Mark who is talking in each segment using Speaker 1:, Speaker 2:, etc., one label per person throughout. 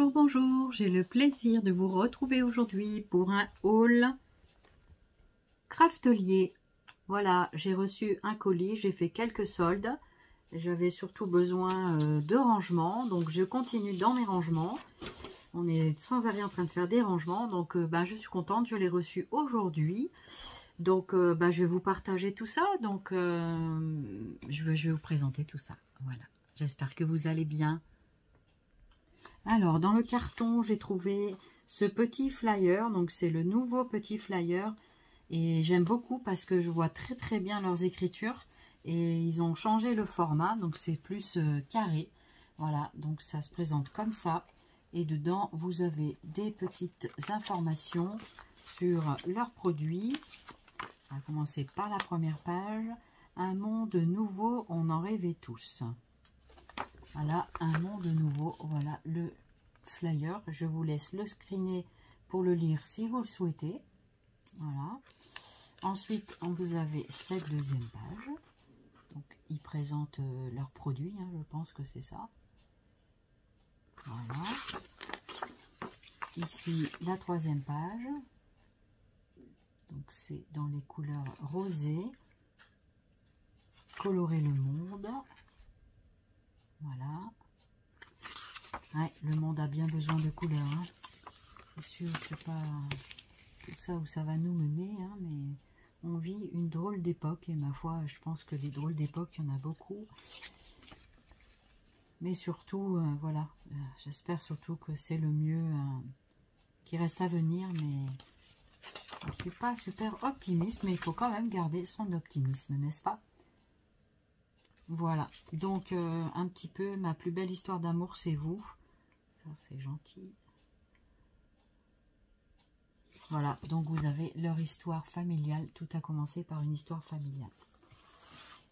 Speaker 1: Bonjour, bonjour, j'ai le plaisir de vous retrouver aujourd'hui pour un haul Craftelier. Voilà, j'ai reçu un colis, j'ai fait quelques soldes. J'avais surtout besoin de rangement, donc je continue dans mes rangements. On est sans arrêt en train de faire des rangements, donc je suis contente, je l'ai reçu aujourd'hui. Donc je vais vous partager tout ça, donc je vais vous présenter tout ça. Voilà, j'espère que vous allez bien. Alors, dans le carton, j'ai trouvé ce petit flyer. Donc, c'est le nouveau petit flyer. Et j'aime beaucoup parce que je vois très très bien leurs écritures. Et ils ont changé le format. Donc, c'est plus carré. Voilà, donc ça se présente comme ça. Et dedans, vous avez des petites informations sur leurs produits. On va commencer par la première page. Un monde nouveau, on en rêvait tous. Voilà, un monde nouveau. Voilà le flyer. Je vous laisse le screener pour le lire si vous le souhaitez. Voilà. Ensuite, vous avez cette deuxième page. Donc, ils présentent leurs produits. Hein, je pense que c'est ça. Voilà. Ici, la troisième page. Donc, c'est dans les couleurs rosées. Colorer le monde. Voilà. Ouais, le monde a bien besoin de couleurs. Hein. C'est sûr, je sais pas tout ça où ça va nous mener, hein, mais on vit une drôle d'époque. Et ma foi, je pense que des drôles d'époque, il y en a beaucoup. Mais surtout, voilà, j'espère surtout que c'est le mieux qui reste à venir. Mais je ne suis pas super optimiste, mais il faut quand même garder son optimisme, n'est-ce pas? Voilà, donc un petit peu ma plus belle histoire d'amour, c'est vous. Ça, c'est gentil. Voilà, donc vous avez leur histoire familiale. Tout a commencé par une histoire familiale.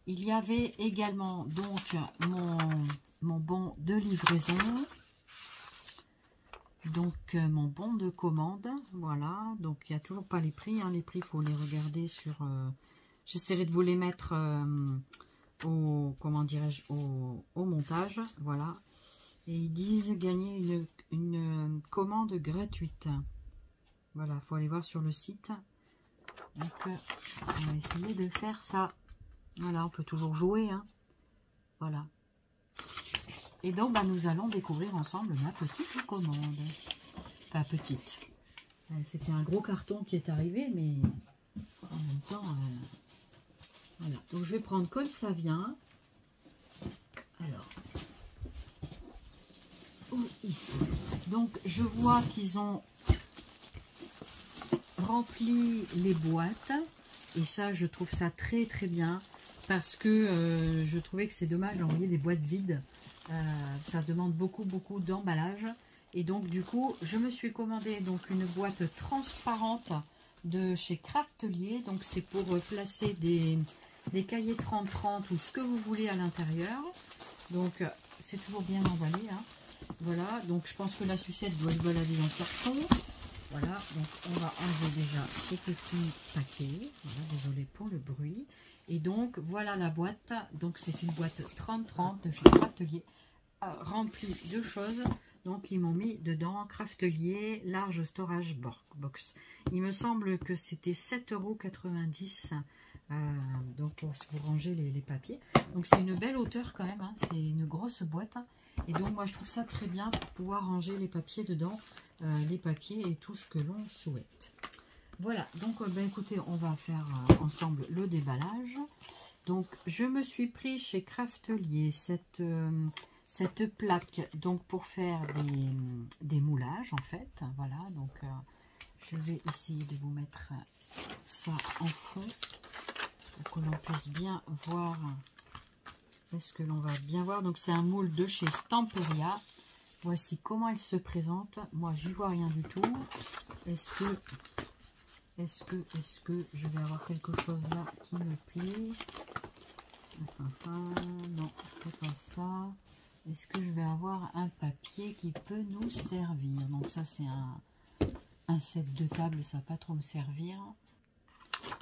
Speaker 1: Il y avait également donc mon bon de livraison. Donc mon bon de commande. Voilà, donc il n'y a toujours pas les prix. Hein. Les prix, il faut les regarder sur... J'essaierai de vous les mettre comment dirais-je, au montage. Voilà. Et ils disent gagner une commande gratuite. Voilà, il faut aller voir sur le site. Donc, on va essayer de faire ça. Voilà, on peut toujours jouer. Hein. Voilà. Et donc, nous allons découvrir ensemble ma petite commande. Enfin, petite. C'était un gros carton qui est arrivé, mais en même temps... voilà. Donc, je vais prendre comme ça vient. Alors... ici. Donc, je vois qu'ils ont... rempli les boîtes et ça je trouve ça très très bien parce que je trouvais que c'est dommage d'envoyer des boîtes vides. Ça demande beaucoup d'emballage et donc du coup je me suis commandé donc une boîte transparente de chez Craftelier. Donc c'est pour placer des cahiers 30-30 ou ce que vous voulez à l'intérieur. Donc c'est toujours bien emballé, hein. Voilà, donc je pense que la sucette doit se balader dans le carton. Voilà, donc on va enlever déjà ce petit paquet. Voilà, désolé pour le bruit. Et donc, voilà la boîte. Donc, c'est une boîte 30-30 de chez Craftelier, remplie de choses. Donc, ils m'ont mis dedans Craftelier Large Storage Box. Il me semble que c'était 7,90 €. Donc, pour ranger les papiers. Donc, c'est une belle hauteur quand même. Hein. C'est une grosse boîte. Et donc, moi, je trouve ça très bien pour pouvoir ranger les papiers dedans. Les papiers et tout ce que l'on souhaite. Voilà, donc écoutez, on va faire ensemble le déballage. Donc je me suis pris chez Craftelier cette plaque donc pour faire des moulages en fait. Voilà, donc je vais essayer de vous mettre ça en fond pour que l'on puisse bien voir. Est-ce que l'on va bien voir? Donc c'est un moule de chez Stamperia. Voici comment elle se présente. Moi, j'y vois rien du tout. Est-ce que je vais avoir quelque chose là qui me plaît? Non, c'est pas ça. Est-ce que je vais avoir un papier qui peut nous servir? Donc ça, c'est un set de table. Ça va pas trop me servir.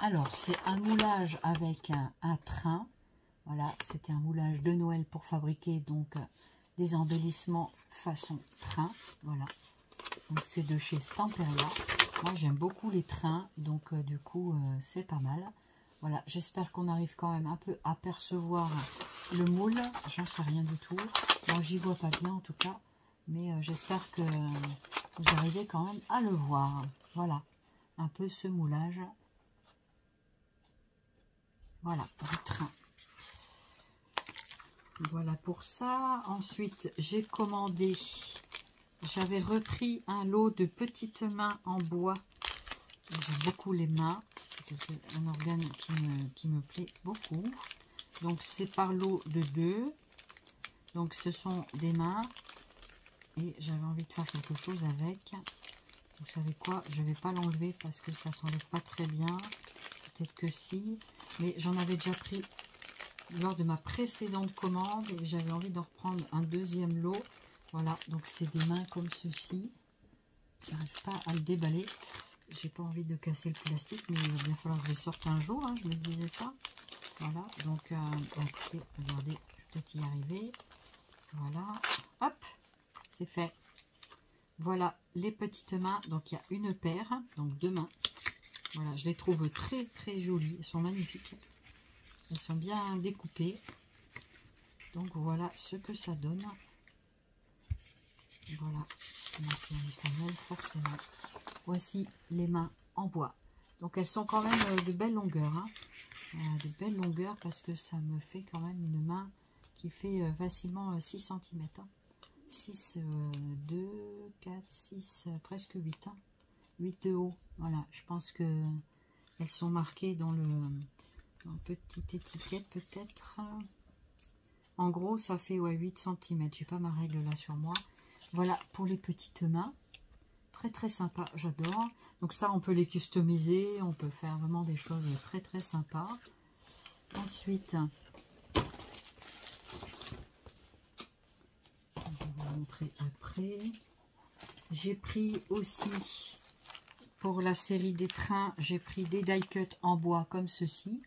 Speaker 1: Alors, c'est un moulage avec un train. Voilà, c'était un moulage de Noël pour fabriquer donc des embellissements façon train. Voilà. Donc c'est de chez Stamperia. Moi j'aime beaucoup les trains, donc du coup c'est pas mal. Voilà, j'espère qu'on arrive quand même un peu à percevoir le moule. J'en sais rien du tout. Moi j'y vois pas bien en tout cas. Mais j'espère que vous arrivez quand même à le voir. Voilà, un peu ce moulage. Voilà, du train. Voilà pour ça. Ensuite, j'ai commandé, j'avais repris un lot de petites mains en bois. J'aime beaucoup les mains. C'est un organe qui me plaît beaucoup. Donc, c'est par lot de 2. Donc, ce sont des mains. Et j'avais envie de faire quelque chose avec. Vous savez quoi? Je ne vais pas l'enlever parce que ça ne s'enlève pas très bien. Peut-être que si. Mais j'en avais déjà pris lors de ma précédente commande et j'avais envie d'en reprendre un deuxième lot. Voilà, donc c'est des mains comme ceci. J'arrive pas à le déballer. J'ai pas envie de casser le plastique, mais il va bien falloir que je les sorte un jour, hein, je me disais ça. Voilà, donc écoutez, regardez, je vais peut-être y arriver. Voilà, hop, c'est fait. Voilà les petites mains, donc il y a une paire, donc 2 mains. Voilà, je les trouve très très jolies, elles sont magnifiques. Elles sont bien découpées. Donc voilà ce que ça donne. Voilà, c'est marqué en espagnol forcément. Voici les mains en bois. Donc elles sont quand même de belle longueur. Hein. De belle longueur parce que ça me fait quand même une main qui fait facilement 6 cm. Hein. 6, 2, 4, 6, presque 8. Hein. 8 de haut. Voilà, je pense que elles sont marquées dans petite étiquette peut-être. En gros, ça fait ouais, 8 cm. J'ai pas ma règle là sur moi. Voilà pour les petites mains. Très très sympa, j'adore. Donc ça, on peut les customiser. On peut faire vraiment des choses très très sympas. Ensuite, ça, je vais vous montrer après. J'ai pris aussi, pour la série des trains, j'ai pris des die cuts en bois comme ceci.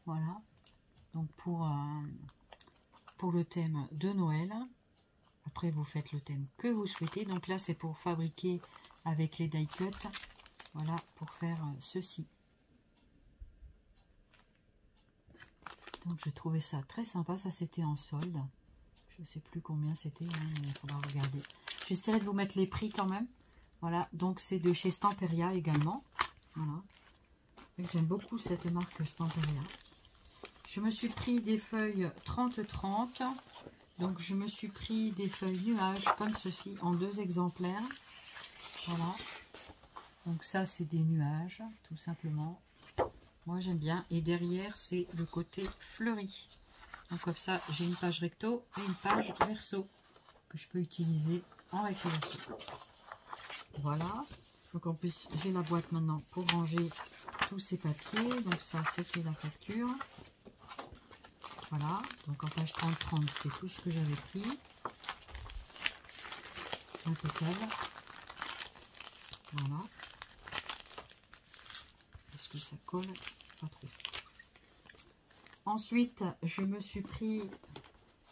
Speaker 1: Voilà. Donc pour le thème de Noël. Après, vous faites le thème que vous souhaitez. Donc là, c'est pour fabriquer avec les die cuts. Voilà, pour faire ceci. Donc, j'ai trouvé ça très sympa. Ça, c'était en solde. Je ne sais plus combien c'était, hein, mais il faudra regarder. J'essaierai de vous mettre les prix quand même. Voilà, donc c'est de chez Stamperia également. Voilà. J'aime beaucoup cette marque Stamperia. Je me suis pris des feuilles 30-30. Donc, je me suis pris des feuilles nuages comme ceci en 2 exemplaires. Voilà. Donc, ça, c'est des nuages, tout simplement. Moi, j'aime bien. Et derrière, c'est le côté fleuri. Donc, comme ça, j'ai une page recto et une page verso que je peux utiliser en recto verso. Voilà. Donc, en plus, j'ai la boîte maintenant pour ranger tous ces papiers. Donc, ça, c'était la facture. Voilà, donc en page 30-30, c'est tout ce que j'avais pris. Impeccable. Voilà. Est-ce que ça colle? Pas trop. Ensuite, je me suis pris,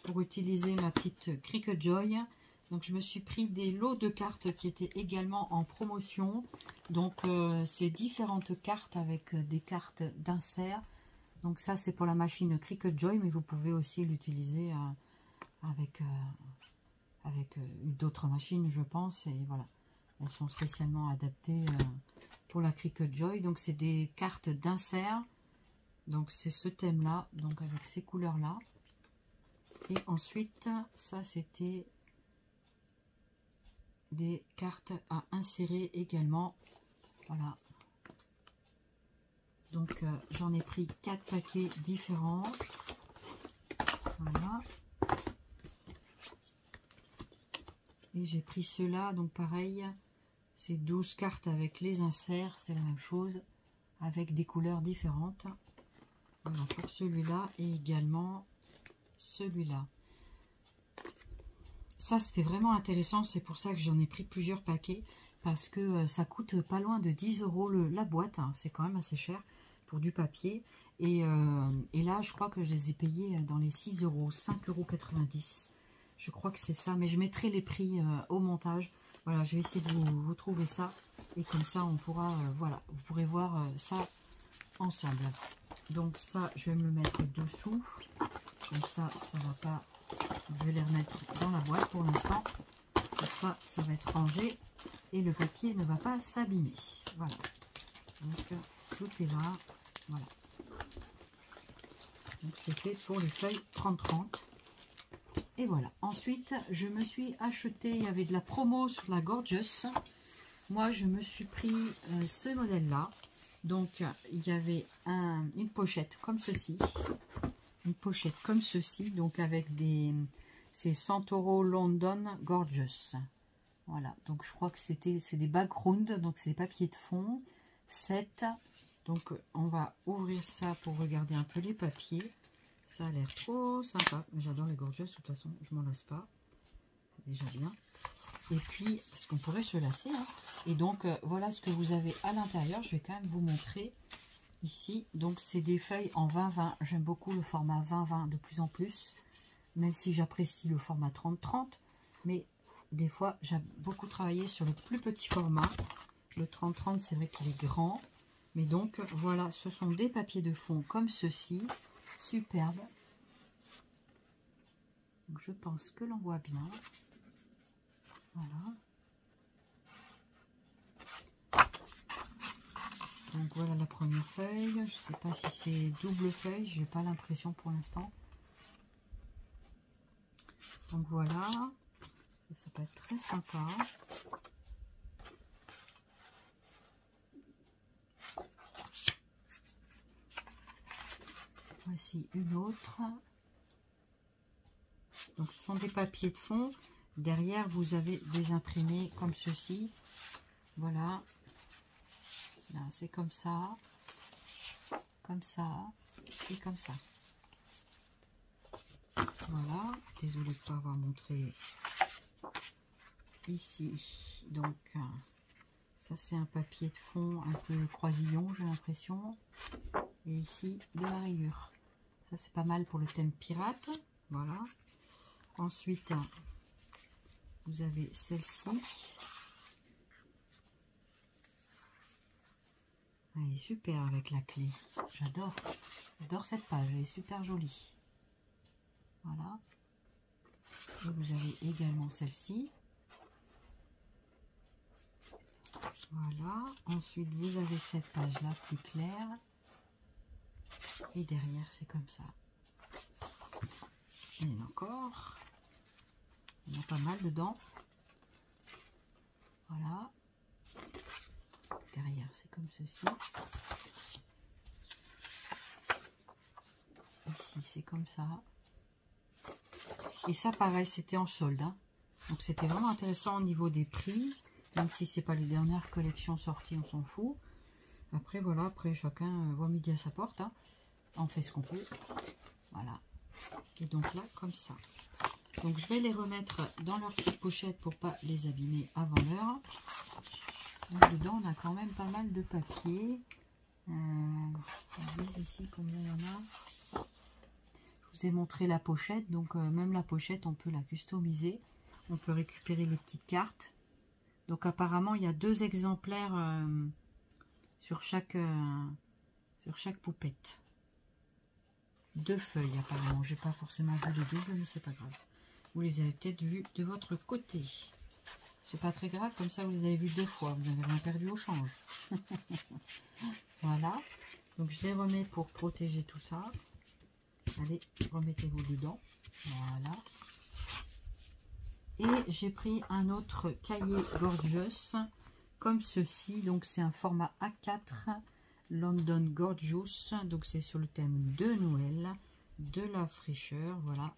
Speaker 1: pour utiliser ma petite Cricut Joy, donc je me suis pris des lots de cartes qui étaient également en promotion. Donc, c'est différentes cartes avec des cartes d'insert. Donc ça, c'est pour la machine Cricut Joy, mais vous pouvez aussi l'utiliser avec d'autres machines, je pense. Et voilà, elles sont spécialement adaptées pour la Cricut Joy. Donc c'est des cartes d'insert. Donc c'est ce thème-là, donc avec ces couleurs-là. Et ensuite, ça c'était des cartes à insérer également. Voilà. Donc, j'en ai pris 4 paquets différents. Voilà. Et j'ai pris ceux-là. Donc, pareil, c'est 12 cartes avec les inserts. C'est la même chose, avec des couleurs différentes. Voilà, pour celui-là et également celui-là. Ça, c'était vraiment intéressant. C'est pour ça que j'en ai pris plusieurs paquets. Parce que ça coûte pas loin de 10 € la boîte. Hein. C'est quand même assez cher pour du papier. Et là, je crois que je les ai payés dans les 6 €, 5,90 €. Je crois que c'est ça, mais je mettrai les prix au montage. Voilà, je vais essayer de vous trouver ça. Et comme ça, on pourra, voilà, vous pourrez voir ça ensemble. Donc ça, je vais me le mettre dessous. Comme ça, ça va pas... Je vais les remettre dans la boîte pour l'instant. Comme ça, ça va être rangé. Et le papier ne va pas s'abîmer. Voilà. Donc, tout est là. Voilà. Donc, c'est fait pour les feuilles 30-30. Et voilà. Ensuite, je me suis acheté, il y avait de la promo sur la Gorgeous. Moi, je me suis pris ce modèle-là. Donc, il y avait une pochette comme ceci. Une pochette comme ceci. Donc, avec des... C'est Santoro London Gorgeous. Voilà. Donc, je crois que c'est des backgrounds. Donc, c'est des papiers de fond. 7. Donc, on va ouvrir ça pour regarder un peu les papiers. Ça a l'air trop sympa. J'adore les Gorgeous. De toute façon, je m'en lasse pas. C'est déjà bien. Et puis, parce qu'on pourrait se lasser. Hein. Et donc, voilà ce que vous avez à l'intérieur. Je vais quand même vous montrer ici. Donc, c'est des feuilles en 20-20. J'aime beaucoup le format 20-20 de plus en plus. Même si j'apprécie le format 30-30. Mais des fois, j'aime beaucoup travailler sur le plus petit format. Le 30-30, c'est vrai qu'il est grand. Mais donc, voilà, ce sont des papiers de fond comme ceci. Superbe. Donc, je pense que l'on voit bien. Voilà. Donc voilà la première feuille. Je ne sais pas si c'est double feuille. Je n'ai pas l'impression pour l'instant. Donc voilà. Ça peut être très sympa. Voici une autre. Donc ce sont des papiers de fond. Derrière vous avez des imprimés comme ceci. Voilà. Là c'est comme ça et comme ça. Voilà. Désolée de ne pas avoir montré ici. Donc ça c'est un papier de fond un peu croisillon, j'ai l'impression. Et ici de la rayure. Ça c'est pas mal pour le thème pirate. Voilà. Ensuite vous avez celle-ci. Elle est super avec la clé. J'adore cette page. Elle est super jolie. Voilà. Et vous avez également celle-ci. Voilà. Ensuite, vous avez cette page-là plus claire. Et derrière, c'est comme ça. Et il y en a encore. Il y en a pas mal dedans. Voilà. Derrière, c'est comme ceci. Ici, c'est comme ça. Et ça, pareil, c'était en solde. Hein. Donc, c'était vraiment intéressant au niveau des prix. Même si c'est pas les dernières collections sorties, on s'en fout. Après, voilà, après, chacun voit midi à sa porte. Hein. On fait ce qu'on peut. Voilà. Et donc là, comme ça. Donc, je vais les remettre dans leur petite pochette pour pas les abîmer avant l'heure. Donc, dedans, on a quand même pas mal de papier. On dit ici combien il y en a. Je vous ai montré la pochette. Donc, même la pochette, on peut la customiser. On peut récupérer les petites cartes. Donc, apparemment, il y a 2 exemplaires sur chaque poupette. 2 feuilles, apparemment. J'ai pas forcément vu les doubles, mais c'est pas grave. Vous les avez peut-être vus de votre côté. C'est pas très grave, comme ça vous les avez vus 2 fois. Vous n'avez rien perdu au change. Voilà. Donc je les remets pour protéger tout ça. Allez, remettez-vous dedans. Voilà. Et j'ai pris un autre cahier Gorgeous comme ceci. Donc c'est un format A4 London Gorgeous. Donc c'est sur le thème de Noël, de la fraîcheur. Voilà.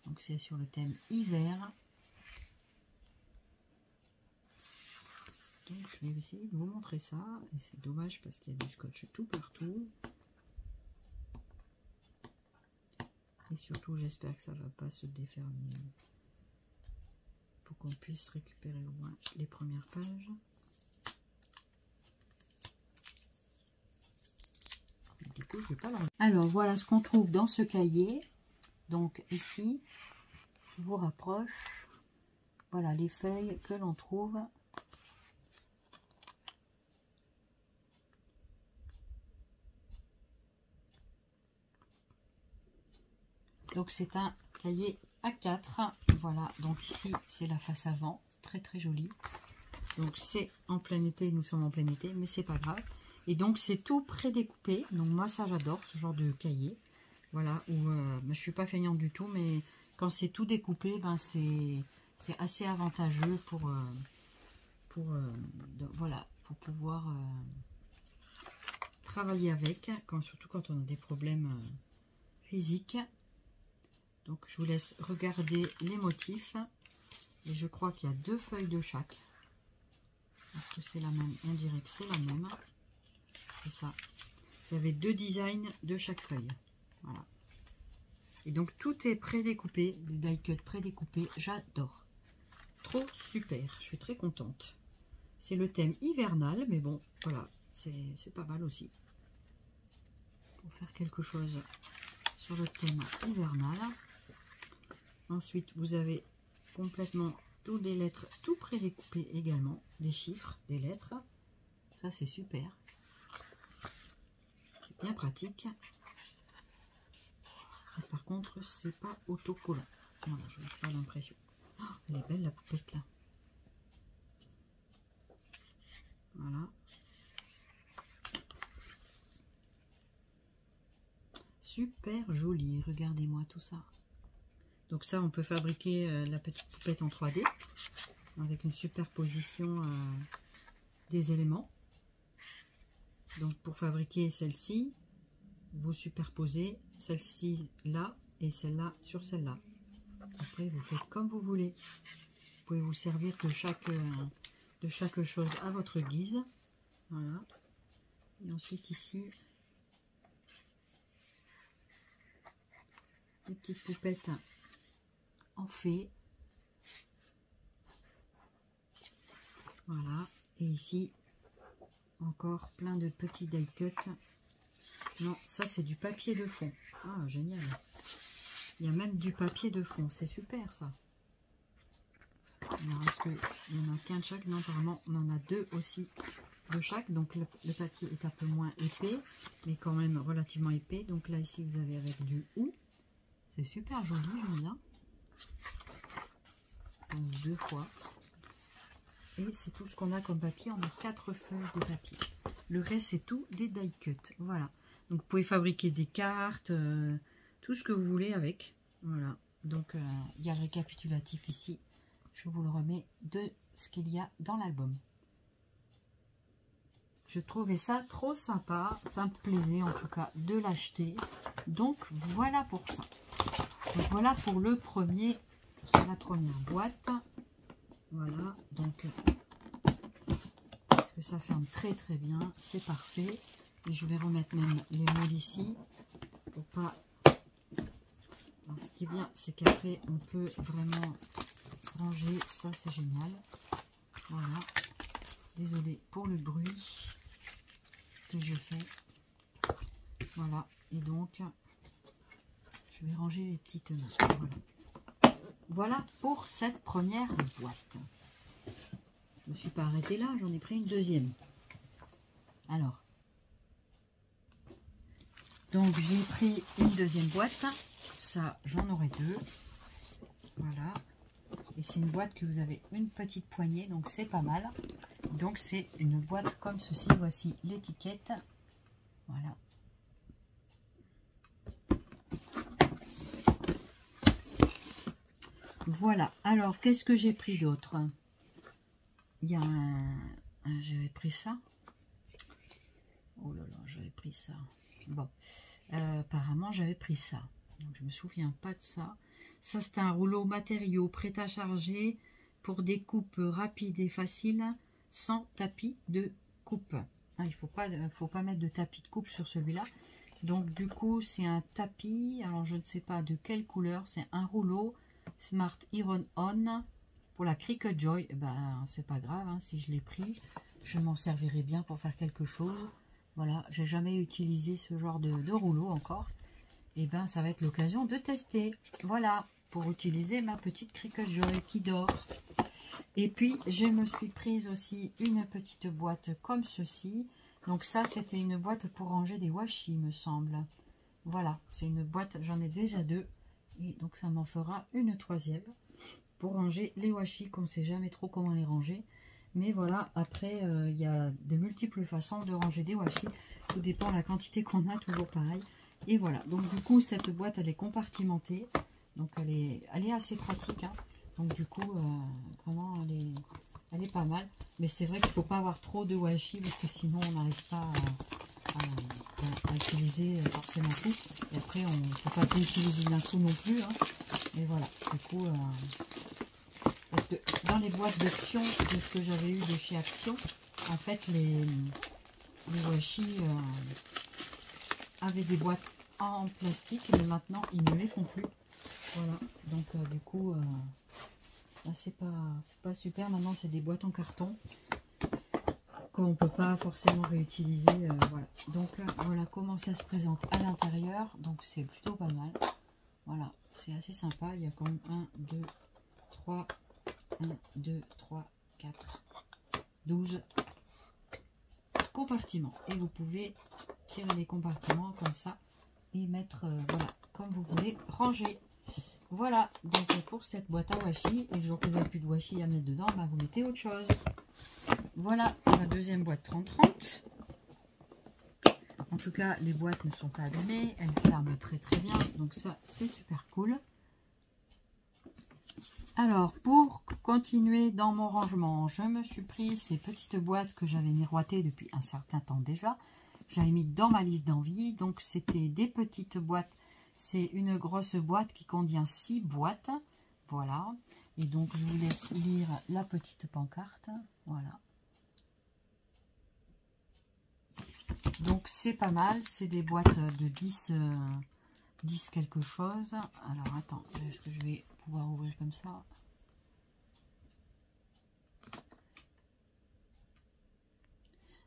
Speaker 1: Donc c'est sur le thème hiver. Donc je vais essayer de vous montrer ça. Et c'est dommage parce qu'il y a du scotch tout partout. Et surtout j'espère que ça ne va pas se défermer. Pour qu'on puisse récupérer au moins les premières pages. Du coup, je vais pas l'enlever. Alors voilà ce qu'on trouve dans ce cahier. Donc ici, je vous rapproche. Voilà les feuilles que l'on trouve. Donc c'est un cahier A4. Voilà, donc ici c'est la face avant, très très joli. Donc c'est en plein été, nous sommes en plein été, mais c'est pas grave. Et donc c'est tout prédécoupé. Donc moi ça j'adore ce genre de cahier. Voilà, où je suis pas feignante du tout, mais quand c'est tout découpé, ben c'est assez avantageux voilà, pour pouvoir travailler avec, surtout quand on a des problèmes physiques. Donc je vous laisse regarder les motifs. Et je crois qu'il y a 2 feuilles de chaque. Est-ce que c'est la même? On dirait que c'est la même. C'est ça. Vous avez 2 designs de chaque feuille. Voilà. Et donc tout est prédécoupé, des die cuts prédécoupés. J'adore. Trop super. Je suis très contente. C'est le thème hivernal, mais bon, voilà. C'est pas mal aussi. Pour faire quelque chose sur le thème hivernal. Ensuite, vous avez complètement toutes les lettres, tout prédécoupé également, des chiffres, des lettres. Ça, c'est super. C'est bien pratique. Et par contre, c'est pas autocollant. Voilà, je n'ai pas l'impression. Oh, elle est belle la poupette là. Voilà. Super joli. Regardez-moi tout ça. Donc ça, on peut fabriquer la petite poupette en 3D avec une superposition des éléments. Donc pour fabriquer celle-ci, vous superposez celle-ci là et celle-là sur celle-là. Après, vous faites comme vous voulez. Vous pouvez vous servir de chaque chose à votre guise. Voilà. Et ensuite ici, des petites poupettes en fée. Voilà. Et ici, encore plein de petits die cuts. Non, ça c'est du papier de fond. Ah, génial. Il y a même du papier de fond. C'est super ça. Alors, est-ce qu'il y en a qu'un de chaque? Non, apparemment, on en a 2 aussi de chaque. Donc, le papier est un peu moins épais, mais quand même relativement épais. Donc là, ici, vous avez avec du ou. C'est super joli, j'aime bien. Donc, 2 fois. Et c'est tout ce qu'on a comme papier. On a 4 feuilles de papier. Le reste, c'est tout des die cuts. Voilà. Donc, vous pouvez fabriquer des cartes, tout ce que vous voulez avec. Voilà. Donc, il y a le récapitulatif ici. Je vous le remets de ce qu'il y a dans l'album. Je trouvais ça trop sympa. Ça me plaisait en tout cas de l'acheter. Donc, voilà pour ça. Donc, voilà pour la première boîte. Voilà. Donc, parce que ça ferme très très bien. C'est parfait. Et je vais remettre même les moules ici. Pour pas... Alors, ce qui est bien, c'est qu'après, on peut vraiment ranger. Ça, c'est génial. Voilà. Désolée pour le bruit que je fais. Voilà. Et donc, je vais ranger les petites mains. Voilà. Voilà pour cette première boîte. Je ne me suis pas arrêtée là, j'en ai pris une deuxième. Alors, donc j'ai pris une deuxième boîte. Ça, j'en aurai 2. Voilà. Et c'est une boîte que vous avez une petite poignée, donc c'est pas mal. Donc c'est une boîte comme ceci. Voici l'étiquette. Voilà. Voilà. Alors, qu'est-ce que j'ai pris d'autre? Il y a j'avais pris ça. Oh là là, j'avais pris ça. Bon. Apparemment, j'avais pris ça. Donc, je me souviens pas de ça. Ça, c'est un rouleau matériaux prêt à charger pour des coupes rapides et faciles sans tapis de coupe. Ah, il faut pas mettre de tapis de coupe sur celui-là. Donc, du coup, c'est un tapis. Alors, je ne sais pas de quelle couleur. C'est un rouleau Smart Iron On pour la Cricut Joy. Ben, c'est pas grave. Hein, si je l'ai pris, je m'en servirai bien pour faire quelque chose. Voilà, j'ai jamais utilisé ce genre de rouleau encore. Et ben, ça va être l'occasion de tester. Voilà. pour utiliser ma petite cricket joy qui dort. Et puis, je me suis prise aussi une petite boîte comme ceci. Donc ça, c'était une boîte pour ranger des washi, me semble. Voilà, c'est une boîte, j'en ai déjà deux. Et donc, ça m'en fera une troisième pour ranger les washi, qu'on ne sait jamais trop comment les ranger. Mais voilà, après, il y a de multiples façons de ranger des washi. Tout dépend de la quantité qu'on a, toujours pareil. Et voilà, donc du coup, cette boîte, elle est compartimentée. Donc, elle est assez pratique. Hein. Donc, du coup, vraiment, elle est pas mal. Mais c'est vrai qu'il ne faut pas avoir trop de washi parce que sinon, on n'arrive pas à utiliser forcément tout. Et après, on ne peut pas tout utiliser d'un coup non plus. Hein. Et voilà, du coup... parce que dans les boîtes d'Action, de ce que j'avais eu de chez Action, en fait, les washi avaient des boîtes en plastique, mais maintenant, ils ne les font plus. Voilà, donc du coup, là, c'est pas super. Maintenant, c'est des boîtes en carton qu'on ne peut pas forcément réutiliser. Voilà, donc voilà comment ça se présente à l'intérieur. Donc, c'est plutôt pas mal. Voilà, c'est assez sympa. Il y a quand même 1, 2, 3... 1, 2, 3, 4, 12 compartiments. Et vous pouvez tirer les compartiments comme ça et mettre, voilà, comme vous voulez, ranger. Voilà, donc pour cette boîte à washi, et le jour que vous n'avez plus de washi à mettre dedans, bah, vous mettez autre chose. Voilà pour la deuxième boîte 30-30. En tout cas, les boîtes ne sont pas abîmées, elles ferment très très bien, donc ça, c'est super cool. Alors, pour continuer dans mon rangement, je me suis pris ces petites boîtes que j'avais miroitées depuis un certain temps déjà. J'avais mis dans ma liste d'envie. Donc, c'était des petites boîtes. C'est une grosse boîte qui contient 6 boîtes. Voilà. Et donc, je vous laisse lire la petite pancarte. Voilà. Donc, c'est pas mal. C'est des boîtes de 10 quelque chose. Alors, attends. Est-ce que je vais pouvoir ouvrir comme ça?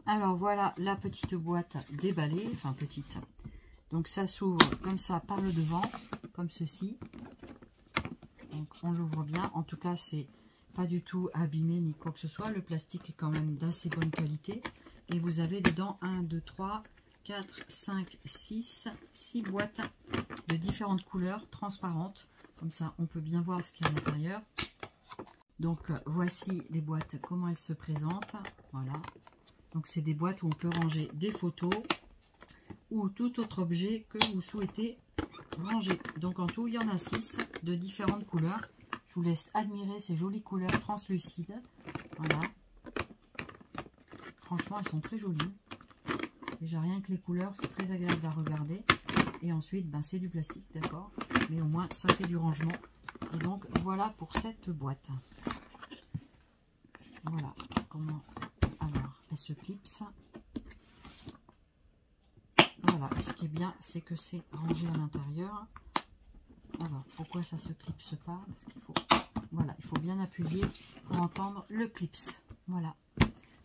Speaker 1: Alors voilà la petite boîte déballée, enfin petite. Donc ça s'ouvre comme ça par le devant, comme ceci. Donc on l'ouvre bien. En tout cas, c'est pas du tout abîmé ni quoi que ce soit. Le plastique est quand même d'assez bonne qualité. Et vous avez dedans 1, 2, 3, 4, 5, 6 boîtes de différentes couleurs transparentes. Comme ça, on peut bien voir ce qu'il y a à l'intérieur. Donc voici les boîtes, comment elles se présentent. Voilà. Donc, c'est des boîtes où on peut ranger des photos ou tout autre objet que vous souhaitez ranger. Donc, en tout, il y en a 6 de différentes couleurs. Je vous laisse admirer ces jolies couleurs translucides. Voilà. Franchement, elles sont très jolies. Déjà, rien que les couleurs, c'est très agréable à regarder. Et ensuite, ben, c'est du plastique, d'accord. Mais au moins, ça fait du rangement. Et donc, voilà pour cette boîte. Voilà comment... Elle se clipse. Voilà, ce qui est bien, c'est que c'est rangé à l'intérieur. Alors, pourquoi ça se clipse pas? Parce qu'il faut, voilà, il faut bien appuyer pour entendre le clips. Voilà.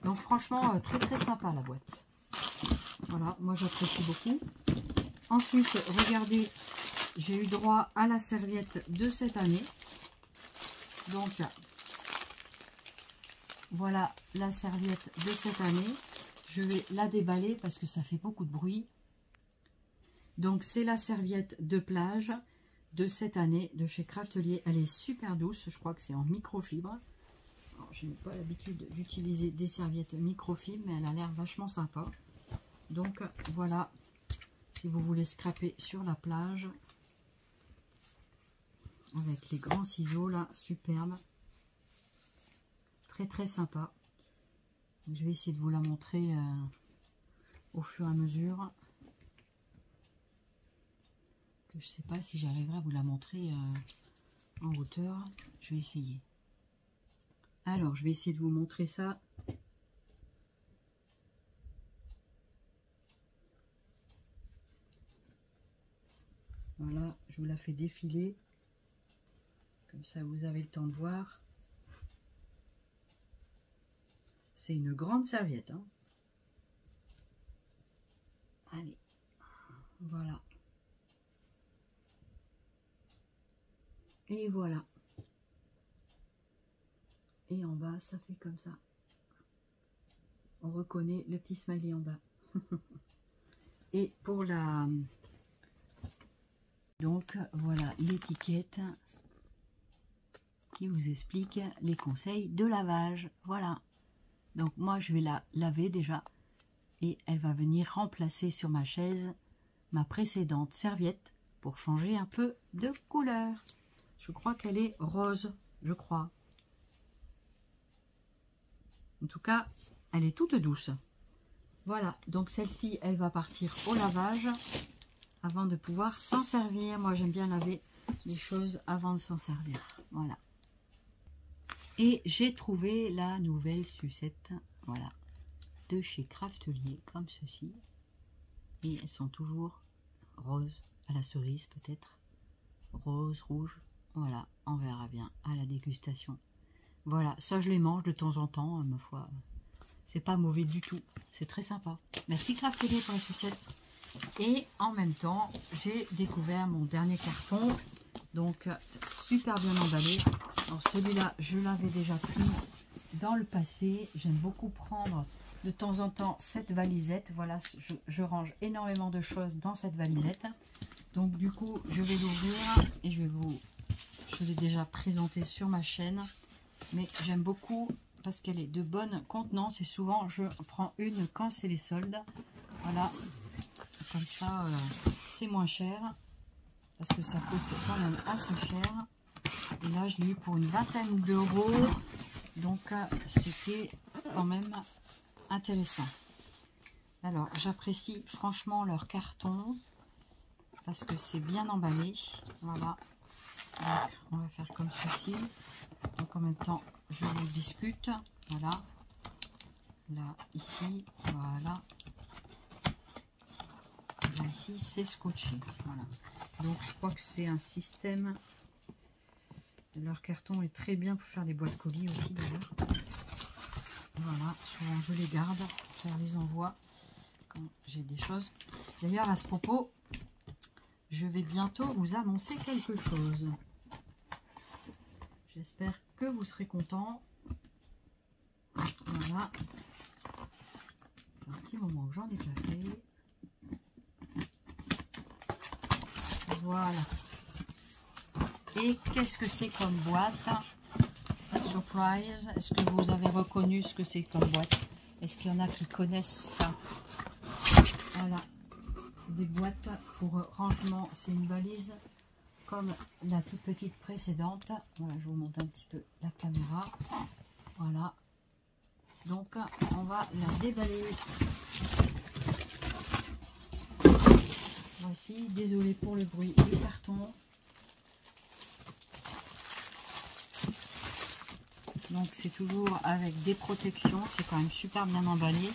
Speaker 1: Donc, franchement, très très sympa la boîte. Voilà, moi j'apprécie beaucoup. Ensuite, regardez, j'ai eu droit à la serviette de cette année. Donc, voilà la serviette de cette année. Je vais la déballer parce que ça fait beaucoup de bruit. Donc, c'est la serviette de plage de cette année de chez Craftelier. Elle est super douce. Je crois que c'est en microfibre. Alors, je n'ai pas l'habitude d'utiliser des serviettes microfibres, mais elle a l'air vachement sympa. Donc, voilà. Si vous voulez scraper sur la plage. Avec les grands ciseaux, là, superbe. Très très sympa. Je vais essayer de vous la montrer au fur et à mesure. Que je sais pas si j'arriverai à vous la montrer en hauteur. Je vais essayer. Alors, je vais essayer de vous montrer ça. Voilà, je vous la fais défiler. Comme ça, vous avez le temps de voir. C'est une grande serviette. Hein. Allez, voilà. Et voilà. Et en bas, ça fait comme ça. On reconnaît le petit smiley en bas. Et pour la... Donc, voilà l'étiquette qui vous explique les conseils de lavage. Voilà. Donc, moi, je vais la laver déjà. Et elle va venir remplacer sur ma chaise ma précédente serviette pour changer un peu de couleur. Je crois qu'elle est rose, je crois. En tout cas, elle est toute douce. Voilà, donc celle-ci, elle va partir au lavage avant de pouvoir s'en servir. Moi, j'aime bien laver les choses avant de s'en servir. Voilà. Et j'ai trouvé la nouvelle sucette, voilà, de chez Craftelier, comme ceci. Et elles sont toujours roses, à la cerise peut-être. Rose, rouge, voilà, on verra bien à la dégustation. Voilà, ça je les mange de temps en temps, ma foi. C'est pas mauvais du tout, c'est très sympa. Merci Craftelier pour la sucette. Et en même temps, j'ai découvert mon dernier carton. Donc, super bien emballé. Alors celui-là, je l'avais déjà pris dans le passé. J'aime beaucoup prendre de temps en temps cette valisette. Voilà, je range énormément de choses dans cette valisette. Donc du coup, je vais l'ouvrir et je l'ai déjà présenté sur ma chaîne. Mais j'aime beaucoup parce qu'elle est de bonne contenance et souvent je prends une quand c'est les soldes. Voilà, comme ça c'est moins cher parce que ça coûte quand même assez cher. Et là je l'ai eu pour une vingtaine d'euros, donc c'était quand même intéressant. Alors j'apprécie franchement leur carton parce que c'est bien emballé. Voilà, donc on va faire comme ceci. Donc en même temps je vous discute. Voilà, là ici, voilà, là ici c'est scotché. Voilà, donc je crois que c'est un système. Leur carton est très bien pour faire les boîtes colis aussi d'ailleurs. Voilà, souvent je les garde, je les envoie quand j'ai des choses. D'ailleurs à ce propos, je vais bientôt vous annoncer quelque chose. J'espère que vous serez contents. Voilà. Un petit moment que j'en ai pas fait. Voilà. Et qu'est-ce que c'est comme boîte? Surprise. Est-ce que vous avez reconnu ce que c'est comme boîte? Est-ce qu'il y en a qui connaissent ça? Voilà. Des boîtes pour rangement. C'est une valise comme la toute petite précédente. Voilà, je vous montre un petit peu la caméra. Voilà. Donc, on va la déballer. Voici. Désolé pour le bruit du carton. Donc c'est toujours avec des protections, c'est quand même super bien emballé.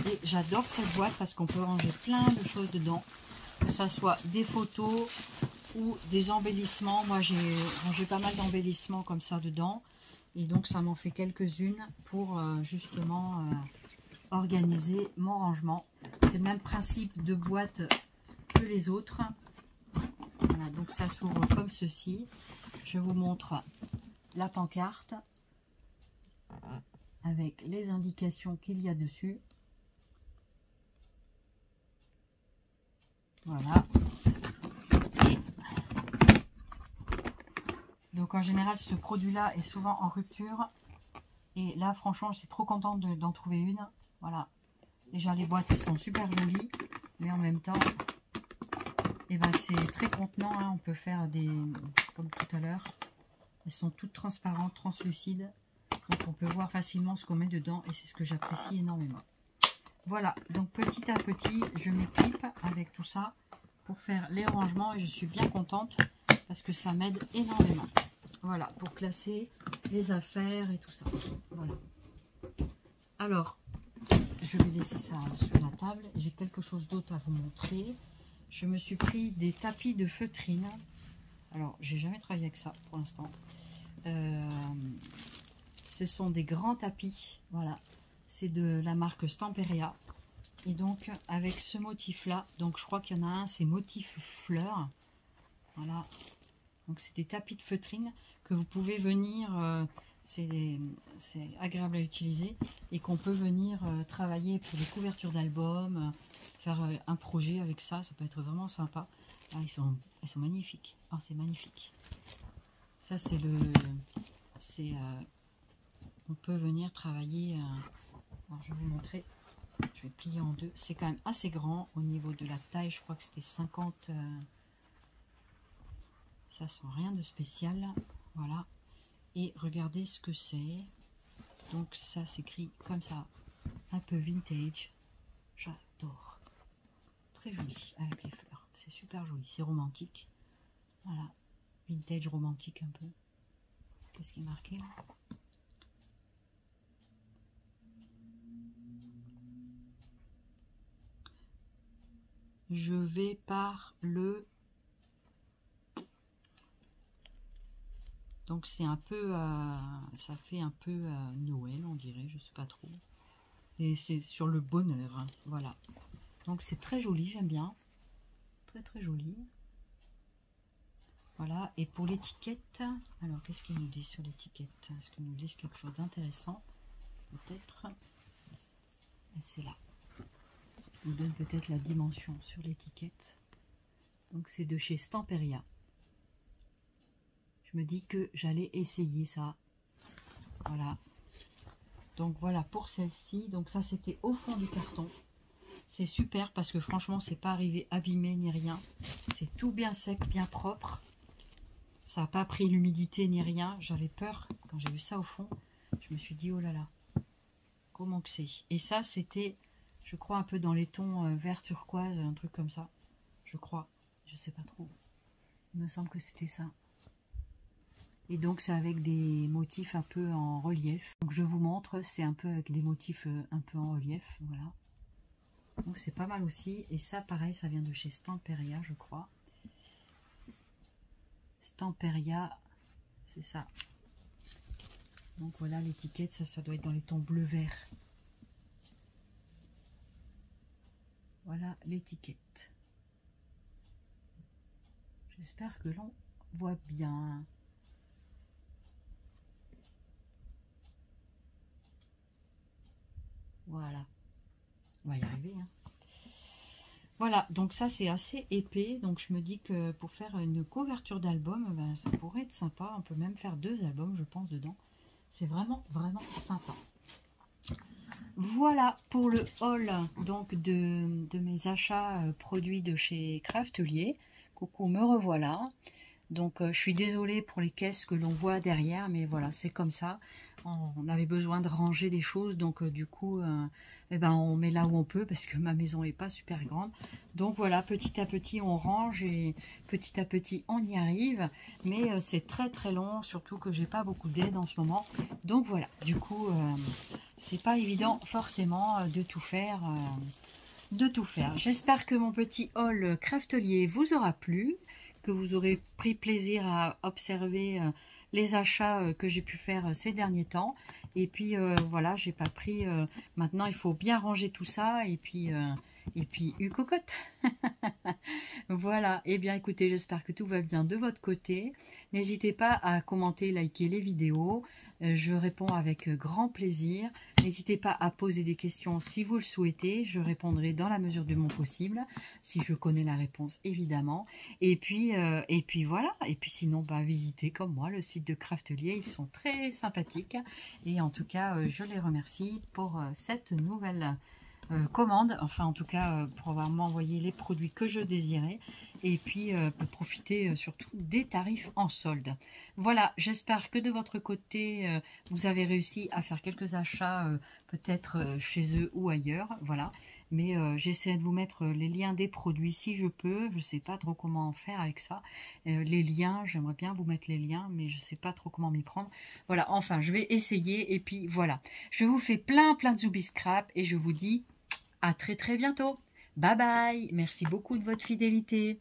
Speaker 1: Et j'adore cette boîte parce qu'on peut ranger plein de choses dedans. Que ça soit des photos ou des embellissements. Moi j'ai rangé pas mal d'embellissements comme ça dedans. Et donc ça m'en fait quelques-unes pour justement organiser mon rangement. C'est le même principe de boîte que les autres. Voilà, donc ça s'ouvre comme ceci. Je vous montre la pancarte avec les indications qu'il y a dessus. Voilà. Et donc en général ce produit là est souvent en rupture et là franchement je suis trop contente d'en trouver une. Voilà, déjà les boîtes elles sont super jolies mais en même temps et ben, c'est très contenant, hein. On peut faire des, comme tout à l'heure, elles sont toutes transparentes, translucides. Donc on peut voir facilement ce qu'on met dedans et c'est ce que j'apprécie énormément. Voilà, donc petit à petit, je m'équipe avec tout ça pour faire les rangements et je suis bien contente parce que ça m'aide énormément. Voilà, pour classer les affaires et tout ça. Voilà. Alors, je vais laisser ça sur la table. J'ai quelque chose d'autre à vous montrer. Je me suis pris des tapis de feutrine. Alors, j'ai jamais travaillé avec ça pour l'instant. Ce sont des grands tapis, voilà, c'est de la marque Stamperia. Et donc avec ce motif là, donc je crois qu'il y en a un, c'est motif fleur. Voilà, Donc c'est des tapis de feutrine que vous pouvez venir, c'est agréable à utiliser et qu'on peut venir travailler pour des couvertures d'albums, faire un projet avec ça, ça peut être vraiment sympa. Ah, ils sont magnifiques. Ah, c'est magnifique. Ça c'est on peut venir travailler. Alors je vais vous montrer. Je vais plier en deux. C'est quand même assez grand au niveau de la taille. Je crois que c'était 50. Ça sent rien de spécial. Voilà. Et regardez ce que c'est. Donc ça s'écrit comme ça. Un peu vintage. J'adore. Très joli avec les fleurs. C'est super joli. C'est romantique. Voilà. Vintage romantique un peu. Qu'est-ce qui est marqué là? Je vais par le... Donc c'est un peu... ça fait un peu Noël, on dirait, je sais pas trop. Et c'est sur le bonheur, hein, voilà. Donc c'est très joli, j'aime bien. Très très joli. Voilà, et pour l'étiquette, alors qu'est-ce qu'il nous dit sur l'étiquette? Est-ce qu'il nous dit quelque chose d'intéressant? Peut-être. C'est là. Il nous donne peut-être la dimension sur l'étiquette. Donc c'est de chez Stamperia. Je me dis que j'allais essayer ça. Voilà. Donc voilà pour celle-ci. Donc ça c'était au fond du carton. C'est super parce que franchement c'est pas arrivé abîmé ni rien. C'est tout bien sec, bien propre. Ça n'a pas pris l'humidité ni rien. J'avais peur quand j'ai vu ça au fond. Je me suis dit oh là là. Comment que c'est? Et ça c'était, je crois, un peu dans les tons vert turquoise, un truc comme ça. Je crois. Je sais pas trop. Il me semble que c'était ça. Et donc c'est avec des motifs un peu en relief. Donc je vous montre, c'est un peu avec des motifs un peu en relief. Voilà. Donc c'est pas mal aussi. Et ça pareil, ça vient de chez Stamperia, je crois. Stamperia, c'est ça. Donc voilà l'étiquette, ça doit être dans les tons bleu-vert. Voilà l'étiquette. J'espère que l'on voit bien. Voilà. On va y arriver. Hein. Voilà, donc ça c'est assez épais. Donc je me dis que pour faire une couverture d'album, ben, ça pourrait être sympa. On peut même faire 2 albums, je pense, dedans. C'est vraiment, vraiment sympa. Voilà pour le haul donc de mes achats produits de chez Craftelier. Coucou, me revoilà. Donc je suis désolée pour les caisses que l'on voit derrière, mais voilà, c'est comme ça. On avait besoin de ranger des choses, donc du coup, eh ben, on met là où on peut, parce que ma maison n'est pas super grande. Donc voilà, petit à petit, on range et petit à petit, on y arrive. Mais c'est très très long, surtout que j'ai pas beaucoup d'aide en ce moment. Donc voilà, du coup, c'est pas évident forcément de tout faire. J'espère que mon petit haul Craftelier vous aura plu, que vous aurez pris plaisir à observer les achats que j'ai pu faire ces derniers temps. Et puis voilà, j'ai pas pris. Maintenant, il faut bien ranger tout ça et puis cocotte. Voilà. Et bien, écoutez, j'espère que tout va bien de votre côté. N'hésitez pas à commenter, liker les vidéos. Je réponds avec grand plaisir. N'hésitez pas à poser des questions si vous le souhaitez. Je répondrai dans la mesure de mon possible, si je connais la réponse, évidemment. Et puis voilà. Et puis sinon, bah, visitez comme moi le site de Craftelier. Ils sont très sympathiques. Et en tout cas, je les remercie pour cette nouvelle commande, enfin en tout cas pour avoir m'envoyé les produits que je désirais et puis profiter surtout des tarifs en solde. Voilà, j'espère que de votre côté vous avez réussi à faire quelques achats peut-être chez eux ou ailleurs, voilà, mais j'essaie de vous mettre les liens des produits si je peux. Je sais pas trop comment faire avec ça, les liens, j'aimerais bien vous mettre les liens, mais je sais pas trop comment m'y prendre. Voilà, enfin je vais essayer et puis voilà, je vous fais plein de zoubi scrap et je vous dis à très très bientôt. Bye bye. Merci beaucoup de votre fidélité.